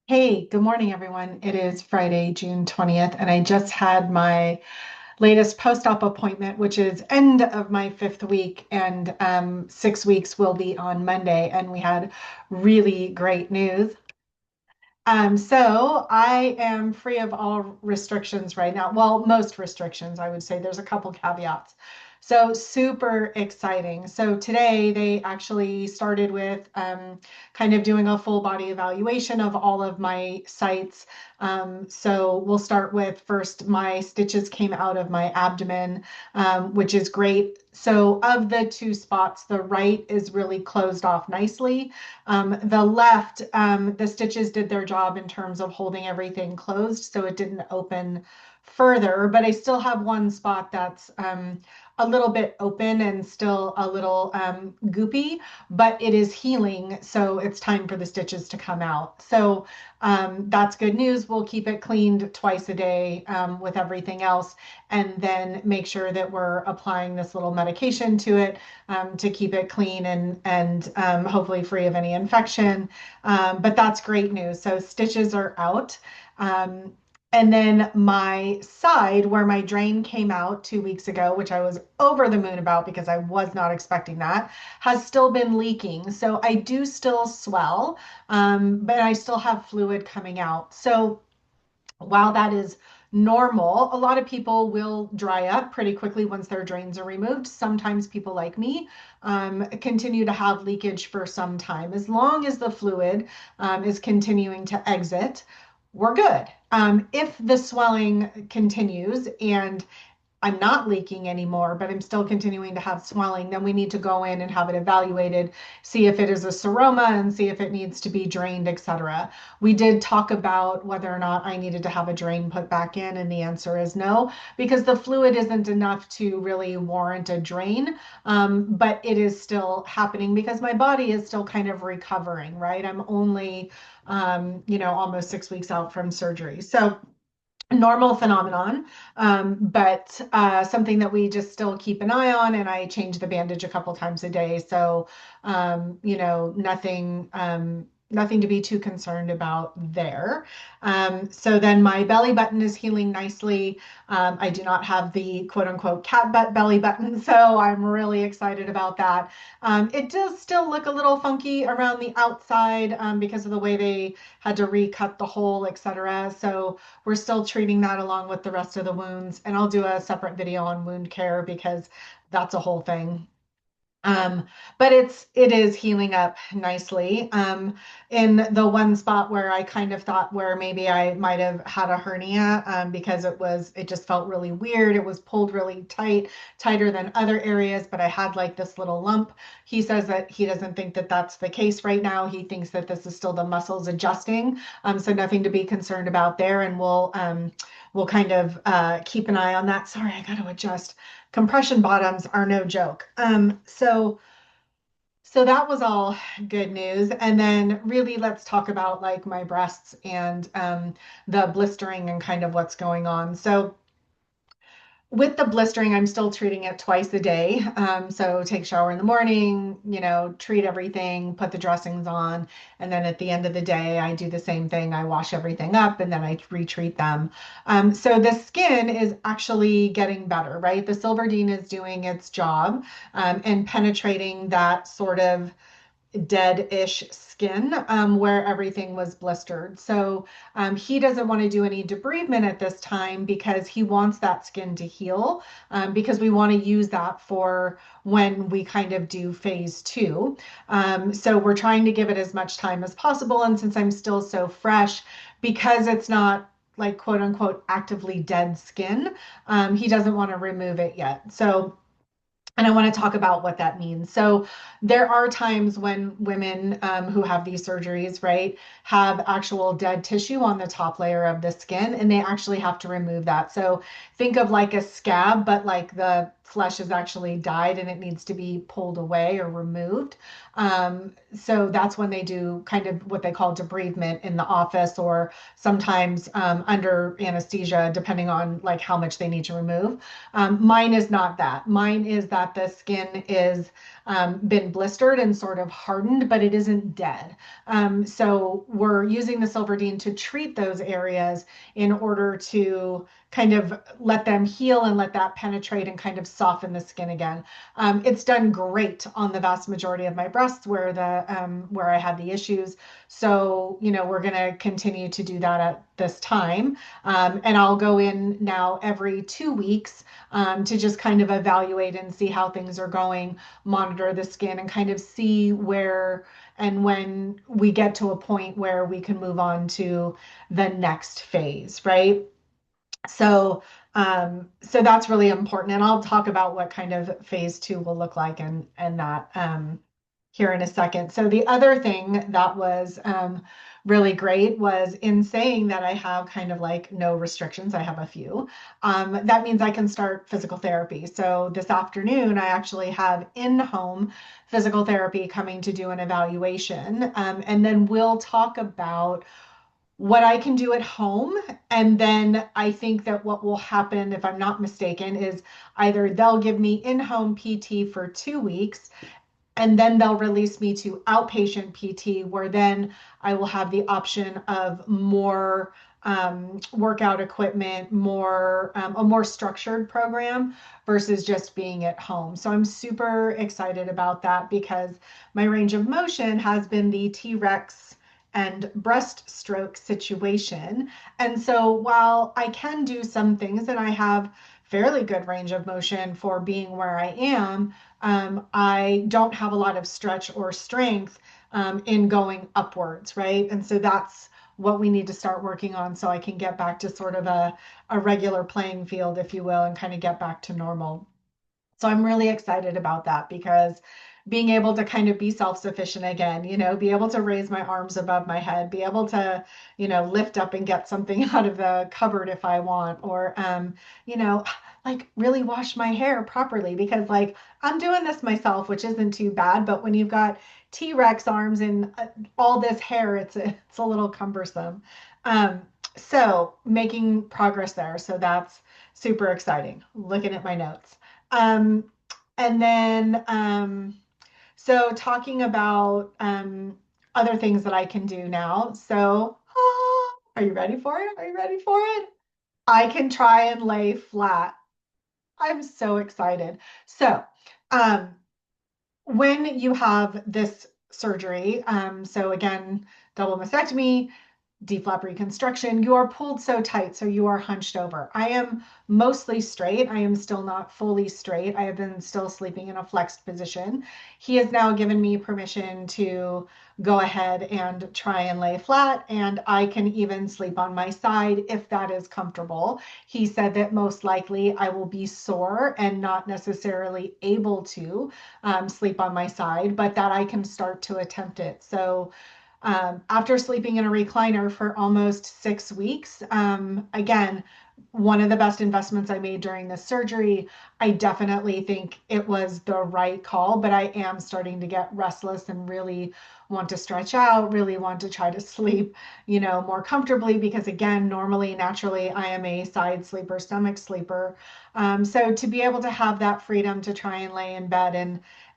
Hey, good morning, everyone. It is Friday, June 20th, and I just had my latest post-op appointment, which is end of my fifth week, and 6 weeks will be on Monday, and we had really great news. So I am free of all restrictions right now. Well, most restrictions, I would say. There's a couple caveats. So super exciting. So today they actually started with kind of doing a full body evaluation of all of my sites. So we'll start with first, my stitches came out of my abdomen, which is great. So of the two spots, the right is really closed off nicely. The left, the stitches did their job in terms of holding everything closed, so it didn't open further, but I still have one spot that's a little bit open and still a little goopy, but it is healing, so it's time for the stitches to come out. So that's good news. We'll keep it cleaned twice a day with everything else, and then make sure that we're applying this little medication to it to keep it clean and hopefully free of any infection. But that's great news. So stitches are out. Um, and then my side, where my drain came out 2 weeks ago, which I was over the moon about because I was not expecting that, has still been leaking. So I do still swell, but I still have fluid coming out. So while that is normal, a lot of people will dry up pretty quickly once their drains are removed. Sometimes people like me continue to have leakage for some time. As long as the fluid is continuing to exit, we're good. If the swelling continues and I'm not leaking anymore, but I'm still continuing to have swelling, then we need to go in and have it evaluated, see if it is a seroma and see if it needs to be drained, etc. We did talk about whether or not I needed to have a drain put back in, and the answer is no, because the fluid isn't enough to really warrant a drain. But it is still happening because my body is still kind of recovering, right? I'm only, almost 6 weeks out from surgery. So, normal phenomenon, but something that we just still keep an eye on. And I change the bandage a couple times a day. So, nothing to be too concerned about there. So then my belly button is healing nicely. I do not have the quote unquote cat butt belly button, so I'm really excited about that. It does still look a little funky around the outside because of the way they had to recut the hole, etc. So we're still treating that along with the rest of the wounds. And I'll do a separate video on wound care because that's a whole thing. Um, but it is healing up nicely. In the one spot where I kind of thought where maybe I might have had a hernia, because it just felt really weird. It was pulled really tight, tighter than other areas, but I had like this little lump. He says that he doesn't think that that's the case right now. He thinks that this is still the muscles adjusting. So nothing to be concerned about there. And we'll kind of keep an eye on that. Sorry, I got to adjust. Compression bottoms are no joke. So that was all good news. And then really let's talk about like my breasts and the blistering and kind of what's going on. So with the blistering, I'm still treating it twice a day. So take shower in the morning, treat everything, put the dressings on, and then at the end of the day, I do the same thing. I wash everything up and then I retreat them. So the skin is actually getting better, right? The Silverdene is doing its job and penetrating that sort of dead-ish skin where everything was blistered. So he doesn't want to do any debridement at this time because he wants that skin to heal, because we want to use that for when we kind of do phase two. So we're trying to give it as much time as possible. And since I'm still so fresh, because it's not like quote unquote actively dead skin, he doesn't want to remove it yet. So and I want to talk about what that means. So, there are times when women who have these surgeries, right, have actual dead tissue on the top layer of the skin, and they actually have to remove that. So, think of like a scab, but like the flesh is actually died and it needs to be pulled away or removed. So, that's when they do kind of what they call debridement in the office, or sometimes under anesthesia, depending on like how much they need to remove. Mine is not that. Mine is that the skin is been blistered and sort of hardened, but it isn't dead. So we're using the Silverdene to treat those areas in order to kind of let them heal and let that penetrate and kind of soften the skin again. It's done great on the vast majority of my breasts where I had the issues. So, we're going to continue to do that at this time. And I'll go in now every 2 weeks to just kind of evaluate and see how things are going, monitor the skin, and kind of see where and when we get to a point where we can move on to the next phase, right? So that's really important, and I'll talk about what kind of phase two will look like and that here in a second. So the other thing that was really great was in saying that I have kind of like no restrictions. I have a few. That means I can start physical therapy. So this afternoon, I actually have in-home physical therapy coming to do an evaluation, and then we'll talk about what I can do at home. And then I think that what will happen, if I'm not mistaken, is either they'll give me in-home PT for 2 weeks and then they'll release me to outpatient PT, where then I will have the option of more workout equipment, a more structured program versus just being at home. So I'm super excited about that because my range of motion has been the T-Rex and breaststroke situation. And so while I can do some things and I have fairly good range of motion for being where I am, I don't have a lot of stretch or strength in going upwards, right? And so that's what we need to start working on so I can get back to sort of a regular playing field, if you will, and kind of get back to normal. So I'm really excited about that because being able to kind of be self-sufficient again, be able to raise my arms above my head, be able to, lift up and get something out of the cupboard if I want, or, you know, like really wash my hair properly because like I'm doing this myself, which isn't too bad. But when you've got T-Rex arms and all this hair, it's a little cumbersome. Um, so making progress there. So that's super exciting. Looking at my notes. Um, and then, so talking about other things that I can do now. So, are you ready for it? Are you ready for it? I can try and lay flat. I'm so excited. So, um, when you have this surgery, so again, double mastectomy, D-flap reconstruction, you are pulled so tight, so you are hunched over. I am mostly straight. I am still not fully straight. I have been still sleeping in a flexed position. He has now given me permission to go ahead and try and lay flat, and I can even sleep on my side if that is comfortable. He said that most likely I will be sore and not necessarily able to sleep on my side, but that I can start to attempt it. So after sleeping in a recliner for almost 6 weeks. Again, one of the best investments I made during this surgery. I definitely think it was the right call, but I am starting to get restless and really want to stretch out, really want to try to sleep, more comfortably because again, normally, naturally, I am a side sleeper, stomach sleeper. So to be able to have that freedom to try and lay in bed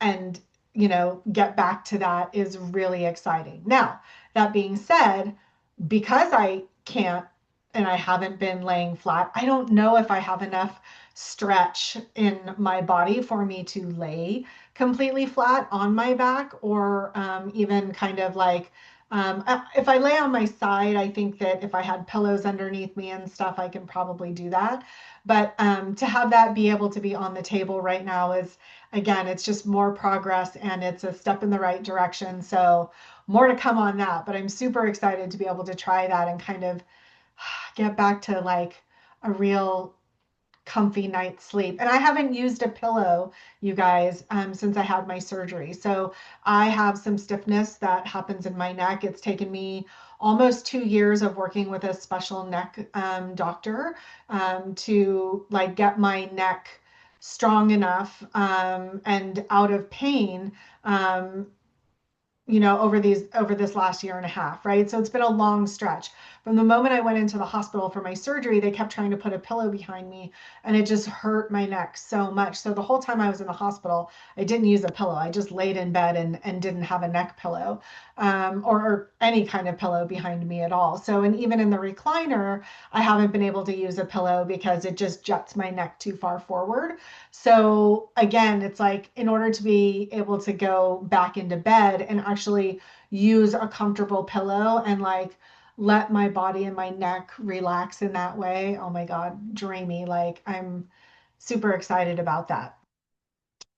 and get back to that is really exciting. Now, that being said, because I can't and I haven't been laying flat, I don't know if I have enough stretch in my body for me to lay completely flat on my back or even kind of like if I lay on my side, I think that if I had pillows underneath me and stuff, I can probably do that. But to have that be able to be on the table right now is, again, it's just more progress and it's a step in the right direction. So more to come on that, but I'm super excited to be able to try that and kind of get back to like a real comfy night's sleep. And I haven't used a pillow, you guys, since I had my surgery. So I have some stiffness that happens in my neck. It's taken me almost 2 years of working with a special neck doctor to like get my neck strong enough and out of pain um, over this last year and a half, right? So it's been a long stretch. From the moment I went into the hospital for my surgery, they kept trying to put a pillow behind me, and it just hurt my neck so much. So the whole time I was in the hospital, I didn't use a pillow. I just laid in bed and didn't have a neck pillow, or any kind of pillow behind me at all. So, and even in the recliner, I haven't been able to use a pillow because it just juts my neck too far forward. So again, it's like in order to be able to go back into bed and actually use a comfortable pillow and like let my body and my neck relax in that way. Oh my God, dreamy. Like I'm super excited about that.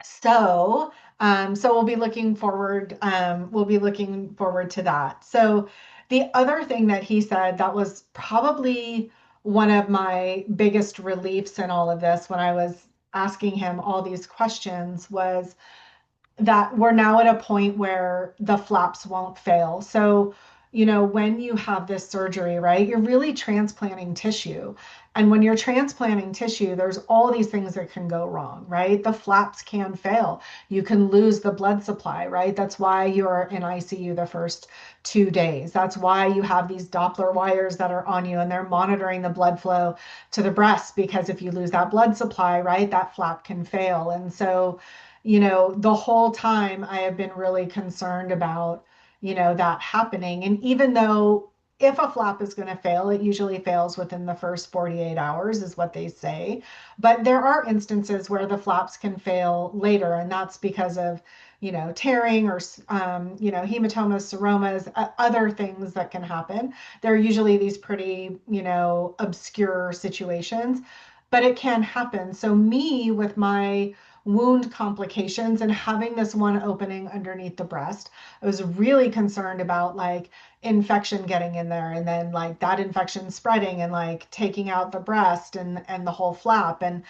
So, so we'll be looking forward to that. So the other thing that he said that was probably one of my biggest reliefs in all of this when I was asking him all these questions was that we're now at a point where the flaps won't fail. So, when you have this surgery, right, you're really transplanting tissue. And when you're transplanting tissue, there's all these things that can go wrong, right? The flaps can fail. You can lose the blood supply, right? That's why you're in ICU the first 2 days. That's why you have these Doppler wires that are on you and they're monitoring the blood flow to the breast because if you lose that blood supply, right, that flap can fail. And so, the whole time I have been really concerned about, that happening. And even though if a flap is going to fail, it usually fails within the first 48 hours, is what they say. But there are instances where the flaps can fail later, and that's because of, tearing or, hematomas, seromas, other things that can happen. They're usually these pretty, obscure situations, but it can happen. So, me with my wound complications and having this one opening underneath the breast, I was really concerned about like infection getting in there and then like that infection spreading and like taking out the breast and the whole flap and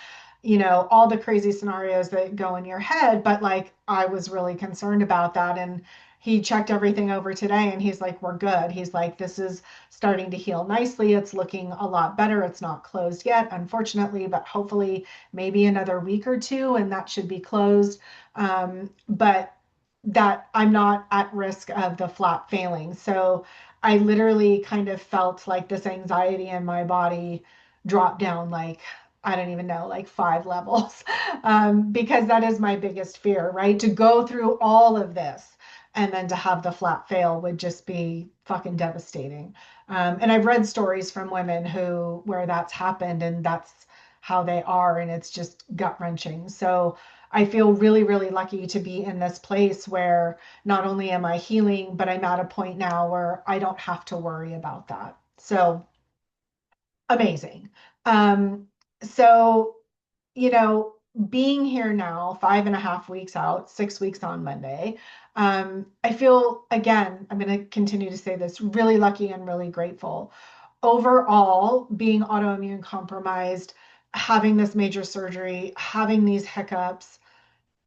all the crazy scenarios that go in your head. But like I was really concerned about that. And he checked everything over today and he's like, we're good. He's like, this is starting to heal nicely. It's looking a lot better. It's not closed yet, unfortunately, but hopefully maybe another week or two and that should be closed. But that I'm not at risk of the flap failing. So I literally kind of felt like this anxiety in my body drop down like, I don't even know, like 5 levels, because that is my biggest fear, right? To go through all of this and then to have the flap fail would just be fucking devastating. And I've read stories from women where that's happened and that's how they are, and it's just gut wrenching. So I feel really, really lucky to be in this place where not only am I healing, but I'm at a point now where I don't have to worry about that. So amazing. Um, so, you know, being here now, 5.5 weeks out, 6 weeks on Monday, I feel, again, I'm going to continue to say this, really lucky and really grateful. Overall, being autoimmune compromised, having this major surgery, having these hiccups,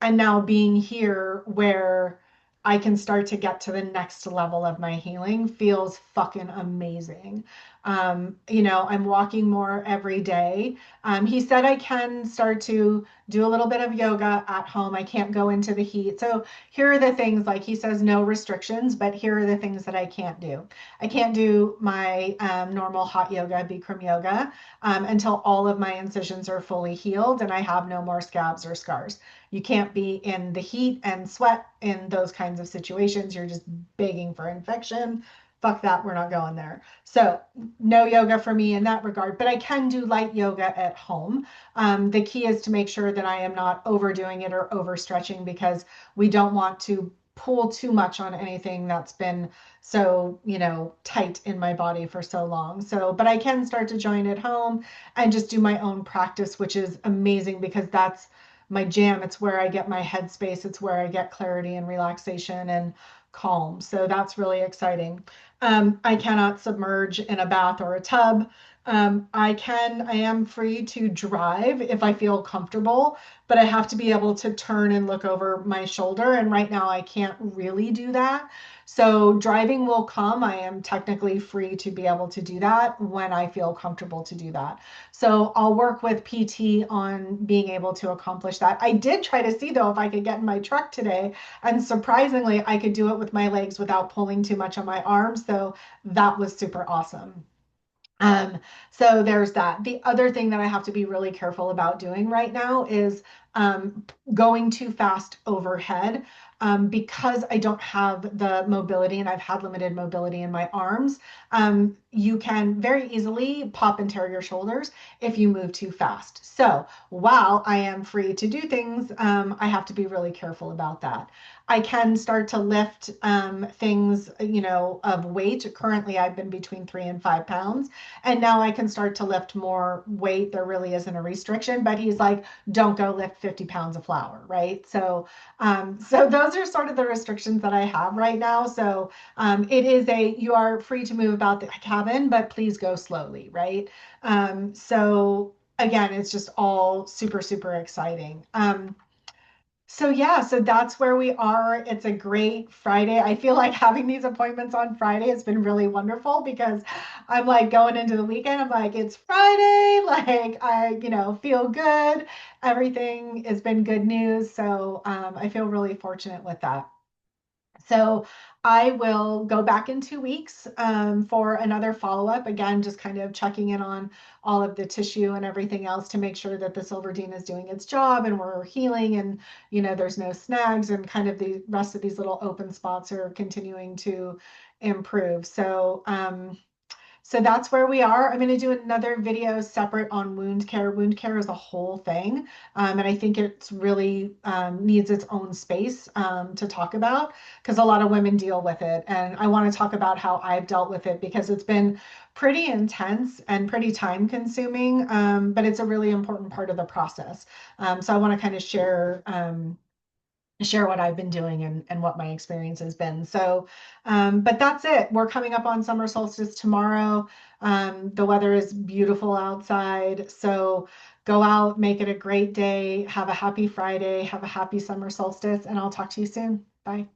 and now being here where I can start to get to the next level of my healing feels fucking amazing. I'm walking more every day. He said I can start to do a little bit of yoga at home. I can't go into the heat. So here are the things, like he says, no restrictions, but here are the things that I can't do. I can't do my normal hot yoga, Bikram yoga, until all of my incisions are fully healed and I have no more scabs or scars. You can't be in the heat and sweat in those kinds of situations. You're just begging for infection. Fuck that, we're not going there. So, no yoga for me in that regard, but I can do light yoga at home. The key is to make sure that I am not overdoing it or overstretching because we don't want to pull too much on anything that's been so, tight in my body for so long. So, but I can start to join at home and just do my own practice, which is amazing because that's my jam. It's where I get my headspace. It's where I get clarity and relaxation and calm. So that's really exciting. I cannot submerge in a bath or a tub. I am free to drive if I feel comfortable, but I have to be able to turn and look over my shoulder. And right now I can't really do that. So driving will come. I am technically free to be able to do that when I feel comfortable to do that. So I'll work with PT on being able to accomplish that. I did try to see though if I could get in my truck today, and surprisingly, I could do it with my legs without pulling too much on my arms. So that was super awesome. Um, so there's that. The other thing that I have to be really careful about doing right now is going too fast overhead because I don't have the mobility and I've had limited mobility in my arms. You can very easily pop and tear your shoulders if you move too fast. So while I am free to do things, I have to be really careful about that. I can start to lift things, of weight. Currently, I've been between 3 and 5 pounds, and now I can start to lift more weight. There really isn't a restriction, but he's like, don't go lift 50 pounds of flour, right? So those are sort of the restrictions that I have right now. So it is you are free to move about the cabin, but please go slowly, right? So again, it's just all super, super exciting. So yeah, so that's where we are. It's a great Friday. I feel like having these appointments on Friday has been really wonderful because I'm like going into the weekend. I'm like, it's Friday. Like I feel good. Everything has been good news. So I feel really fortunate with that. So I will go back in 2 weeks for another follow-up. Again, just kind of checking in on all of the tissue and everything else to make sure that the Silverdene is doing its job and we're healing and there's no snags and kind of the rest of these little open spots are continuing to improve. So that's where we are. I'm going to do another video separate on wound care. Wound care is a whole thing, and I think it's really needs its own space to talk about because a lot of women deal with it. And I want to talk about how I've dealt with it because it's been pretty intense and pretty time consuming, but it's a really important part of the process. So I want to kind of share what I've been doing and what my experience has been. So, but that's it. We're coming up on summer solstice tomorrow. The weather is beautiful outside. So go out, make it a great day. Have a happy Friday. Have a happy summer solstice, and I'll talk to you soon. Bye.